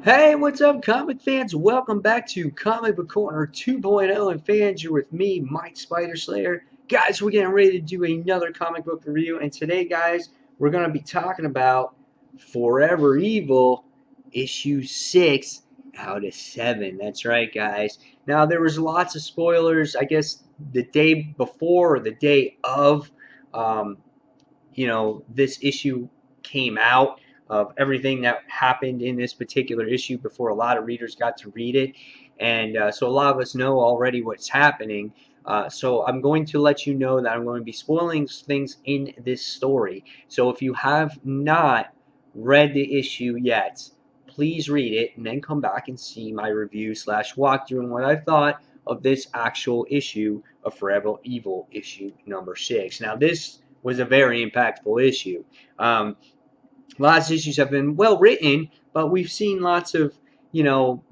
Hey, what's up, comic fans? Welcome back to Comic Book Corner 2.0. And fans, you're with me, Mike Spider Slayer. Guys, we're getting ready to do another comic book review. And today, guys, we're going to be talking about Forever Evil, issue 6 out of 7. That's right, guys. Now, there was lots of spoilers, I guess, the day before or the day of, um, this issue came out, of everything that happened in this particular issue before a lot of readers got to read it. And so a lot of us know already what's happening. So I'm going to let you know that I'm going to be spoiling things in this story. So if you have not read the issue yet, please read it and then come back and see my review slash walkthrough and what I thought of this actual issue of Forever Evil issue number 6. Now this was a very impactful issue. Um, Lots of issues have been well written, but we've seen lots of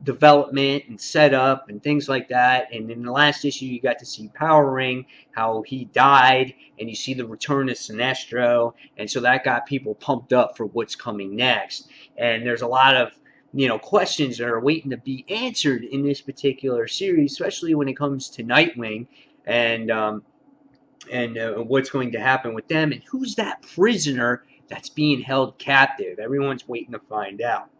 development and setup and things like that. And in the last issue, you got to see Power Ring, how he died, and you see the return of Sinestro, and so that got people pumped up for what's coming next. And there's a lot of questions that are waiting to be answered in this particular series, especially when it comes to Nightwing and what's going to happen with them, and who's that prisoner that's being held captive. Everyone's waiting to find out.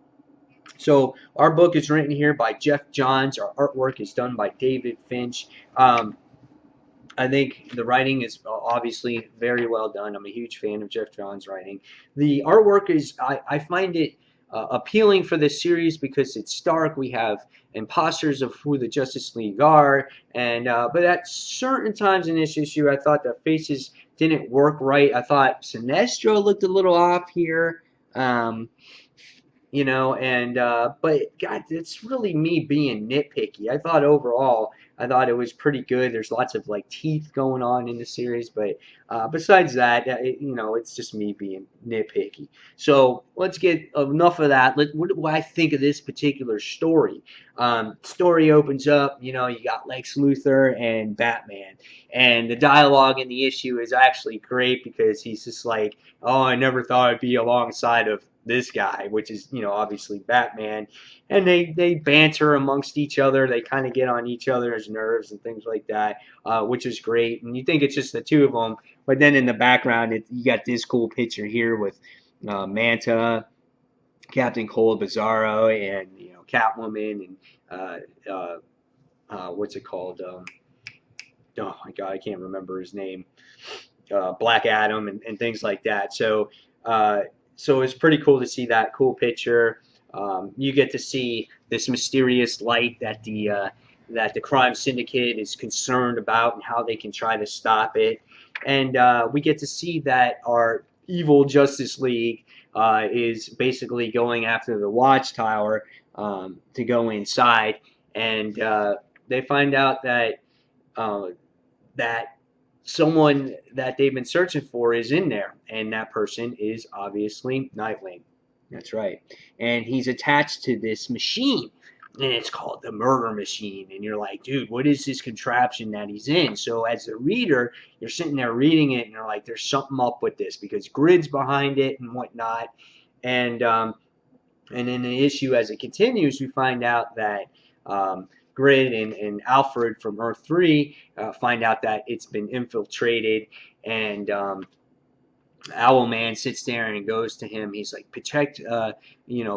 So our book is written here by Jeff Johns. Our artwork is done by David Finch. I think the writing is obviously very well done. I'm a huge fan of Jeff Johns' writing. The artwork is, I find it appealing for this series because it's stark. We have imposters of who the Justice League are, and but at certain times in this issue, I thought the faces didn't work right. I thought Sinestro looked a little off here. Um, and but God, it's really me being nitpicky. I thought overall, I thought it was pretty good. There's lots of like teeth going on in the series, but besides that, it's just me being nitpicky. So let's get enough of that. What do I think of this particular story? Story opens up. You got Lex Luthor and Batman, and the dialogue in the issue is actually great because he's just like, "Oh, I never thought I'd be alongside of this guy," which is obviously Batman, and they banter amongst each other. They kind of get on each other's nerves and things like that, which is great. And you think it's just the two of them, but then in the background, you got this cool picture here with Manta, Captain Cold, Bizarro, and Catwoman, and what's it called? Oh my God, I can't remember his name. Black Adam and things like that. So it's pretty cool to see that cool picture. You get to see this mysterious light that the crime syndicate is concerned about and how they can try to stop it. And we get to see that our evil Justice League is basically going after the Watchtower to go inside, and they find out uh, that someone that they've been searching for is in there, and that person is obviously Nightwing. That's right, and he's attached to this machine, and it's called the Murder Machine. And you're like, dude, what is this contraption that he's in? So as a reader, you're sitting there reading it, and you're like, there's something up with this because Grid's behind it and whatnot, and and in the issue, as it continues, we find out that Grid and Alfred from Earth 3 find out that it's been infiltrated, and Owlman sits there and goes to him. He's like, protect,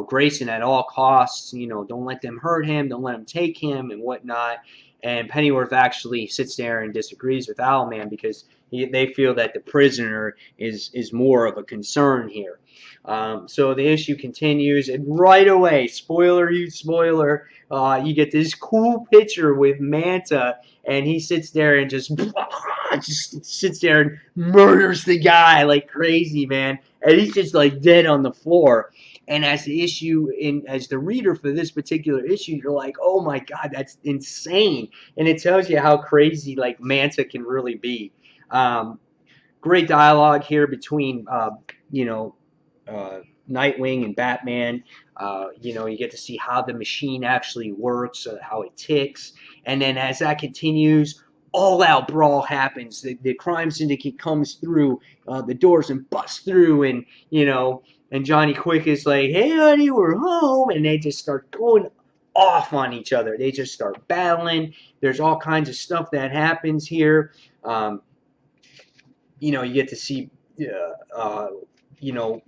Grayson at all costs. Don't let them hurt him. Don't let them take him and whatnot. And Pennyworth actually sits there and disagrees with Owlman because they feel that the prisoner is more of a concern here. So the issue continues, and right away, spoiler, you get this cool picture with Manta, and he sits there and just sits there and murders the guy like crazy, man. And he's just like dead on the floor. And as the reader for this particular issue, you're like, oh my God, that's insane. And it tells you how crazy like Manta can really be. Um, Great dialogue here between, you know, Nightwing and Batman. You get to see how the machine actually works, how it ticks. And then as that continues, all-out brawl happens. The crime syndicate comes through the doors and busts through, and and Johnny Quick is like, "Hey, honey, we're home," and they just start going off on each other. They just start battling. There's all kinds of stuff that happens here. Um, you get to see, you know,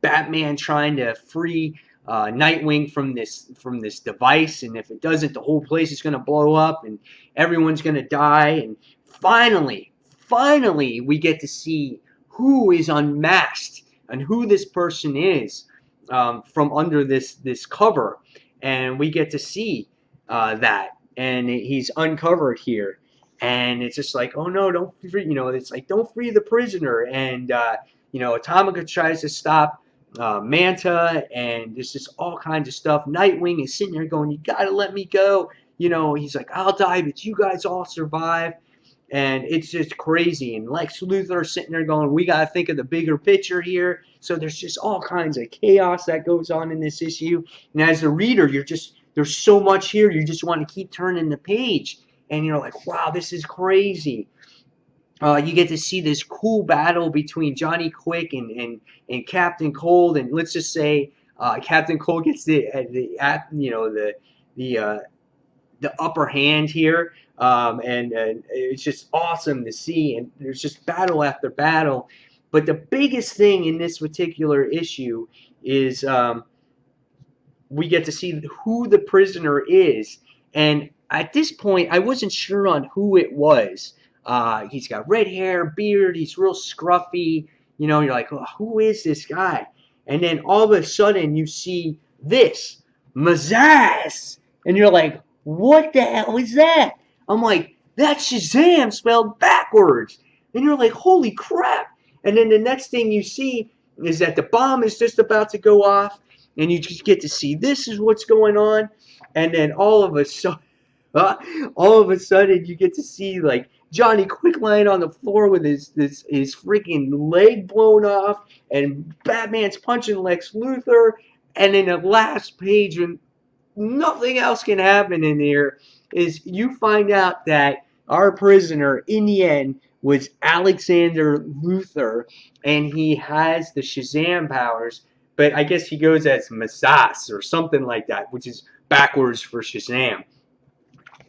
Batman trying to free Nightwing from this device, and if it doesn't, the whole place is going to blow up, and everyone's going to die. And finally, we get to see who is unmasked and who this person is from under this cover, and we get to see that, and he's uncovered here. And it's just like, oh no, don't free, it's like, don't free the prisoner. And Atomica tries to stop Manta, and there's just all kinds of stuff. Nightwing is sitting there going, "You gotta let me go." He's like, "I'll die, but you guys all survive." And it's just crazy. And Lex Luthor sitting there going, "We gotta think of the bigger picture here." So there's just all kinds of chaos that goes on in this issue. And as a reader, there's so much here. You just want to keep turning the page, and you're like, "Wow, this is crazy." You get to see this cool battle between Johnny Quick and Captain Cold, and let's just say Captain Cold gets the the upper hand here, and it's just awesome to see. And there's just battle after battle, but the biggest thing in this particular issue is we get to see who the prisoner is. And at this point, I wasn't sure on who it was. He's got red hair, beard, he's real scruffy. You're like, oh, who is this guy? And then all of a sudden, you see this, Mazaz. And you're like, what the hell is that? I'm like, that's Shazam spelled backwards. And you're like, holy crap. And then the next thing you see is that the bomb is just about to go off, and you just get to see this is what's going on. And then all of a sudden you get to see like Johnny Quick lying on the floor with his freaking leg blown off, and Batman's punching Lex Luthor. And in the last page, when nothing else can happen in here, is you find out that our prisoner in the end was Alexander Luthor, and he has the Shazam powers, but I guess he goes as Masas or something like that, which is backwards for Shazam.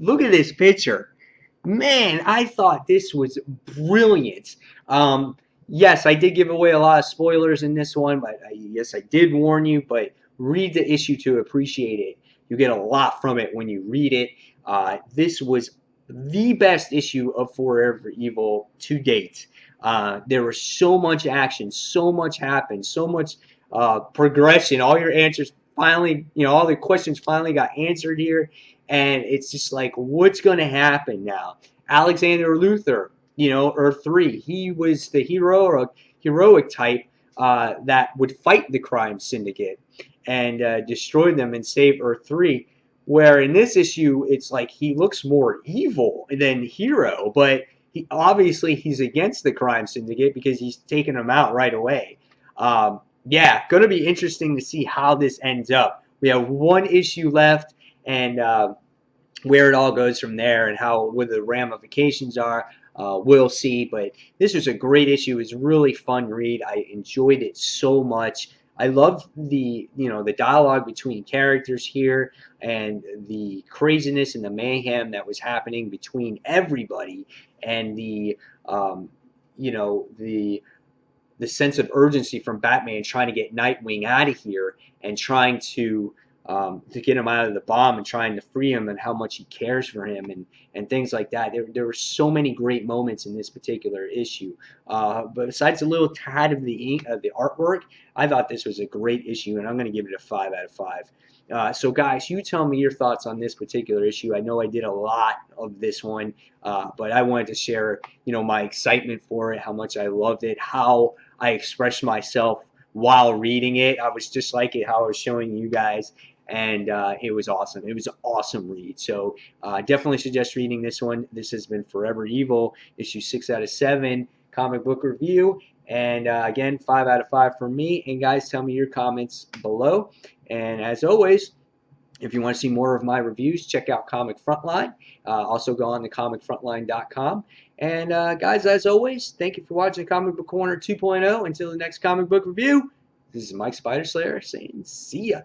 Look at this picture. Man, I thought this was brilliant. Yes, I did give away a lot of spoilers in this one, but yes, I did warn you, but read the issue to appreciate it. You get a lot from it when you read it. This was the best issue of Forever Evil to date. There was so much action, so much happened, so much progression. All your answers finally, all the questions finally got answered here. And it's just like, what's going to happen now? Alexander Luthor, Earth 3, he was the heroic type that would fight the crime syndicate and destroy them and save Earth 3. Where in this issue, it's like he looks more evil than hero, but obviously he's against the crime syndicate because he's taking them out right away. Yeah, going to be interesting to see how this ends up. We have one issue left, and where it all goes from there and what the ramifications are, we'll see. But this was a great issue. It was a really fun read. I enjoyed it so much. I love the dialogue between characters here, and the craziness and the mayhem that was happening between everybody, and the sense of urgency from Batman trying to get Nightwing out of here and trying to get him out of the bomb and trying to free him, and how much he cares for him, and things like that. There were so many great moments in this particular issue. But besides a little tad of the artwork, I thought this was a great issue, and I'm going to give it a 5 out of 5. So guys, you tell me your thoughts on this particular issue. I know I did a lot of this one, but I wanted to share, my excitement for it, how much I loved it, how I expressed myself while reading it. I was just like it, how I was showing you guys, and it was awesome. It was an awesome read. So definitely suggest reading this one. This has been Forever Evil, issue 6 out of 7, comic book review. And again, 5 out of 5 for me. And guys, tell me your comments below. And as always, If you want to see more of my reviews, check out Comic Frontline. Also go on to comicfrontline.com. And guys, as always, thank you for watching Comic Book Corner 2.0. Until the next comic book review, this is Mike Spider Slayer saying see ya.